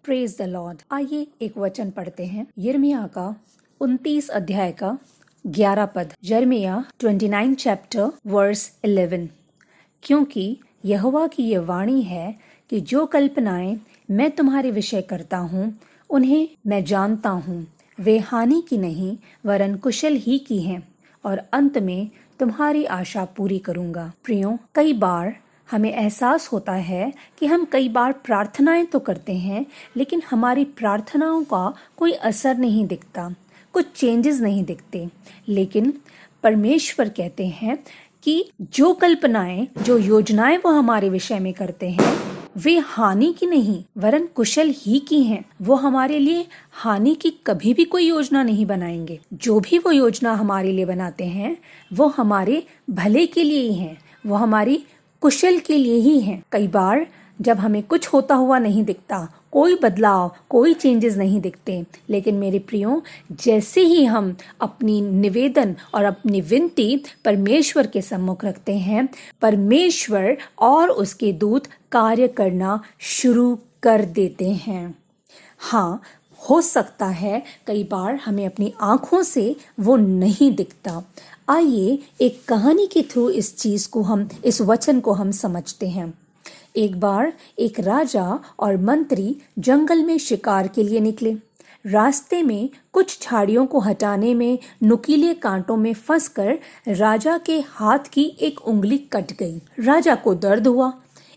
Praise the Lord. आइए एक वचन पढ़ते हैं, यिर्मयाह का 29 अध्याय का 11 पद। यिर्मयाह 29 चैप्टर वर्स 11। क्योंकि यहोवा की यह वाणी है कि जो कल्पनाएं मैं तुम्हारे विषय करता हूँ उन्हें मैं जानता हूँ, वे हानि की नहीं वरन कुशल ही की हैं, और अंत में तुम्हारी आशा पूरी करूँगा। प्रियो, कई बार हमें एहसास होता है कि हम कई बार प्रार्थनाएं तो करते हैं, लेकिन हमारी प्रार्थनाओं का कोई असर नहीं दिखता, कुछ चेंजेस नहीं दिखते। लेकिन परमेश्वर कहते हैं कि जो कल्पनाएं, जो योजनाएं वो हमारे विषय में करते हैं वे हानि की नहीं वरन कुशल ही की हैं। वो हमारे लिए हानि की कभी भी कोई योजना नहीं बनाएंगे। जो भी वो योजना हमारे लिए बनाते हैं वो हमारे भले के लिए ही हैं, वो हमारी कुशल के लिए ही हैं। कई बार जब हमें कुछ होता हुआ नहीं दिखता, कोई बदलाव, कोई चेंजेस नहीं दिखते, लेकिन मेरे प्रियो, जैसे ही हम अपनी निवेदन और अपनी विनती परमेश्वर के सम्मुख रखते हैं, परमेश्वर और उसके दूत कार्य करना शुरू कर देते हैं। हाँ, हो सकता है कई बार हमें अपनी आंखों से वो नहीं दिखता। आइए एक कहानी के थ्रू इस वचन को हम समझते हैं। एक बार एक राजा और मंत्री जंगल में शिकार के लिए निकले। रास्ते में कुछ झाड़ियों को हटाने में नुकीले कांटों में फंसकर राजा के हाथ की एक उंगली कट गई। राजा को दर्द हुआ।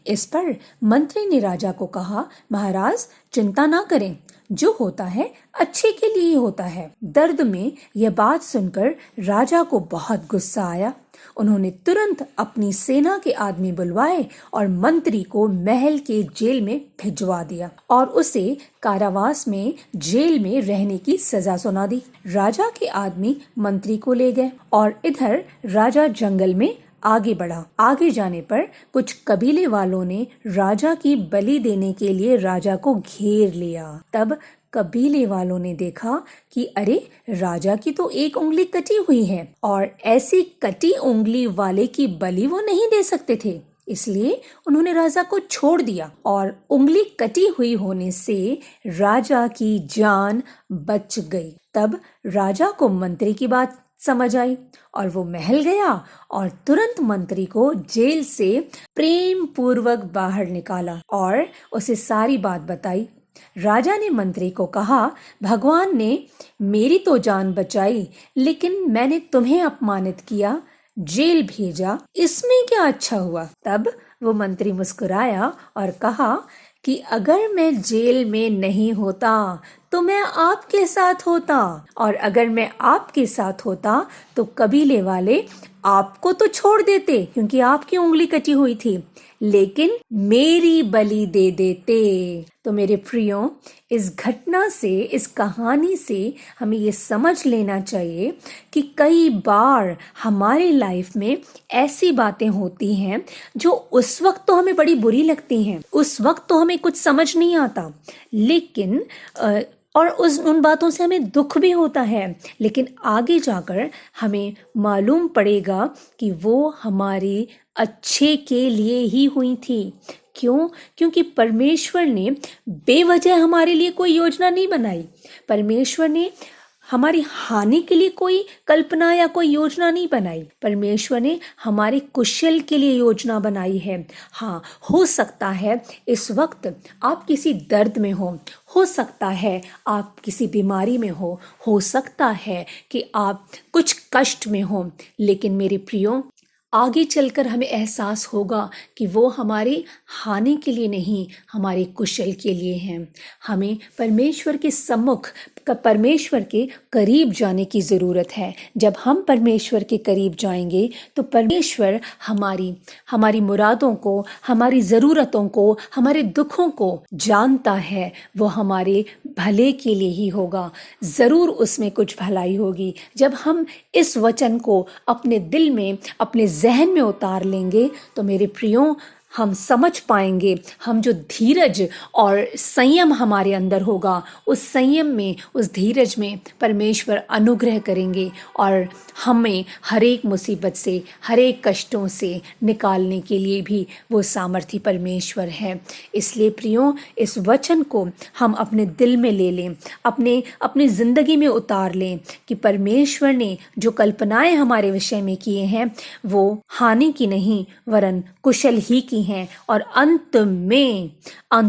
इस पर मंत्री ने राजा को कहा, महाराज चिंता ना करें, जो होता है अच्छे के लिए ही होता है। दर्द में यह बात सुनकर राजा को बहुत गुस्सा आया। उन्होंने तुरंत अपनी सेना के आदमी बुलवाए और मंत्री को महल के जेल में भिजवा दिया और उसे कारावास में जेल में रहने की सजा सुना दी। राजा के आदमी मंत्री को ले गए और इधर राजा जंगल में आगे बढ़ा। आगे जाने पर कुछ कबीले वालों ने राजा की बलि देने के लिए राजा को घेर लिया। तब कबीले वालों ने देखा कि अरे, राजा की तो एक उंगली कटी हुई है और ऐसी कटी उंगली वाले की बलि वो नहीं दे सकते थे, इसलिए उन्होंने राजा को छोड़ दिया और उंगली कटी हुई होने से राजा की जान बच गई। तब राजा को मंत्री की बात समझ आई और वो महल गया और तुरंत मंत्री को जेल से प्रेम पूर्वक बाहर निकाला और उसे सारी बात बताई। राजा ने मंत्री को कहा, भगवान ने मेरी तो जान बचाई, लेकिन मैंने तुम्हें अपमानित किया, जेल भेजा, इसमें क्या अच्छा हुआ? तब वो मंत्री मुस्कुराया और कहा कि अगर मैं जेल में नहीं होता तो मैं आपके साथ होता, और अगर मैं आपके साथ होता तो कबीले वाले आपको तो छोड़ देते क्योंकि आपकी उंगली कटी हुई थी, लेकिन मेरी बलि दे देते। तो मेरे प्रियो, इस घटना से, इस कहानी से हमें ये समझ लेना चाहिए कि कई बार हमारी लाइफ में ऐसी बातें होती हैं जो उस वक्त तो हमें बड़ी बुरी लगती हैं, उस वक्त तो हमें कुछ समझ नहीं आता, लेकिन और उन बातों से हमें दुख भी होता है, लेकिन आगे जाकर हमें मालूम पड़ेगा कि वो हमारे अच्छे के लिए ही हुई थी। क्यों? क्योंकि परमेश्वर ने बेवजह हमारे लिए कोई योजना नहीं बनाई। परमेश्वर ने हमारी हानि के लिए कोई कल्पना या कोई योजना नहीं बनाई। परमेश्वर ने हमारे कुशल के लिए योजना बनाई है। हाँ, हो सकता है इस वक्त आप किसी दर्द में हो सकता है आप किसी बीमारी में हो सकता है कि आप कुछ कष्ट में हो, लेकिन मेरे प्रियो, आगे चलकर हमें एहसास होगा कि वो हमारी हानि के लिए नहीं, हमारे कुशल के लिए हैं। हमें परमेश्वर के सम्मुख, परमेश्वर के करीब जाने की ज़रूरत है। जब हम परमेश्वर के करीब जाएंगे तो परमेश्वर हमारी मुरादों को, हमारी ज़रूरतों को, हमारे दुखों को जानता है। वो हमारे भले के लिए ही होगा, ज़रूर उसमें कुछ भलाई होगी। जब हम इस वचन को अपने दिल में, अपने जहन में उतार लेंगे तो मेरे प्रियो, हम समझ पाएंगे, हम जो धीरज और संयम हमारे अंदर होगा, उस संयम में, उस धीरज में परमेश्वर अनुग्रह करेंगे और हमें हर एक मुसीबत से, हर एक कष्टों से निकालने के लिए भी वो सामर्थी परमेश्वर है। इसलिए प्रियो, इस वचन को हम अपने दिल में ले लें, अपनी ज़िंदगी में उतार लें कि परमेश्वर ने जो कल्पनाएं हमारे विषय में किए हैं वो हानि की नहीं वरन कुशल ही की हैं, और अंत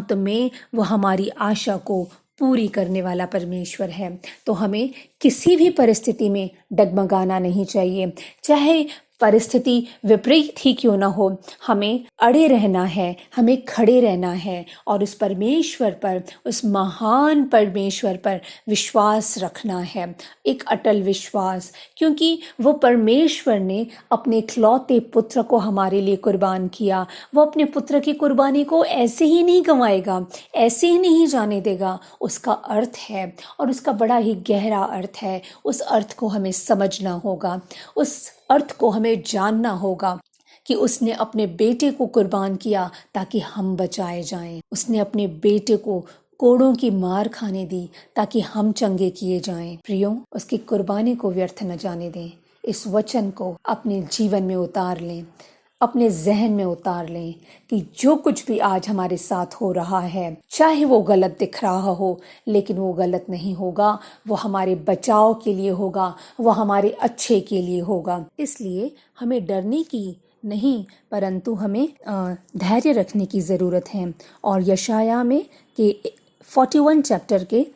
में वो हमारी आशा को पूरी करने वाला परमेश्वर है। तो हमें किसी भी परिस्थिति में डगमगाना नहीं चाहिए, चाहे परिस्थिति विपरीत ही क्यों ना हो, हमें अड़े रहना है, हमें खड़े रहना है और उस परमेश्वर पर, उस महान परमेश्वर पर विश्वास रखना है, एक अटल विश्वास, क्योंकि वो परमेश्वर ने अपने इकलौते पुत्र को हमारे लिए कुर्बान किया। वो अपने पुत्र की कुर्बानी को ऐसे ही नहीं गंवाएगा, ऐसे ही नहीं जाने देगा। उसका अर्थ है और उसका बड़ा ही गहरा अर्थ है। उस अर्थ को हमें समझना होगा, उस अर्थ को हमें जानना होगा कि उसने अपने बेटे को कुर्बान किया ताकि हम बचाए जाएं। उसने अपने बेटे को कोड़ों की मार खाने दी ताकि हम चंगे किए जाएं। प्रियो, उसकी कुर्बानी को व्यर्थ न जाने दें। इस वचन को अपने जीवन में उतार लें, अपने जहन में उतार लें कि जो कुछ भी आज हमारे साथ हो रहा है, चाहे वो गलत दिख रहा हो, लेकिन वो गलत नहीं होगा, वो हमारे बचाव के लिए होगा, वो हमारे अच्छे के लिए होगा। इसलिए हमें डरने की नहीं परंतु हमें धैर्य रखने की ज़रूरत है। और यशाया में के 41 चैप्टर के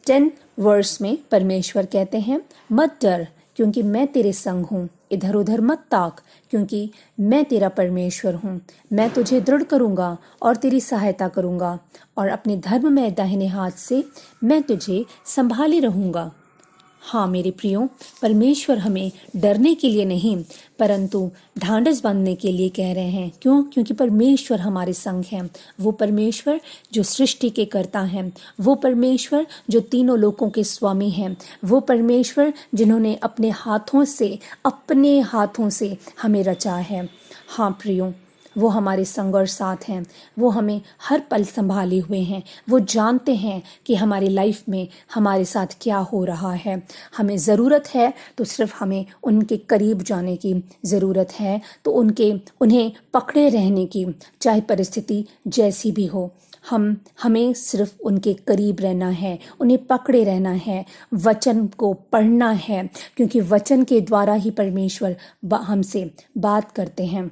10 वर्स में परमेश्वर कहते हैं, मत डर क्योंकि मैं तेरे संग हूँ, इधर उधर मत ताक क्योंकि मैं तेरा परमेश्वर हूँ। मैं तुझे दृढ़ करूँगा और तेरी सहायता करूँगा और अपने धर्म में दाहिने हाथ से मैं तुझे संभाले रहूँगा। हाँ मेरे प्रियो, परमेश्वर हमें डरने के लिए नहीं परंतु ढांढस बांधने के लिए कह रहे हैं। क्यों? क्योंकि परमेश्वर हमारे संग हैं। वो परमेश्वर जो सृष्टि के कर्ता हैं, वो परमेश्वर जो तीनों लोकों के स्वामी हैं, वो परमेश्वर जिन्होंने अपने हाथों से हमें रचा है। हाँ प्रियो, वो हमारे संग और साथ हैं। वो हमें हर पल संभाले हुए हैं। वो जानते हैं कि हमारी लाइफ में हमारे साथ क्या हो रहा है। हमें ज़रूरत है तो सिर्फ हमें उनके करीब जाने की ज़रूरत है, तो उन्हें पकड़े रहने की, चाहे परिस्थिति जैसी भी हो। हमें सिर्फ उनके करीब रहना है, उन्हें पकड़े रहना है, वचन को पढ़ना है, क्योंकि वचन के द्वारा ही परमेश्वर हमसे बात करते हैं।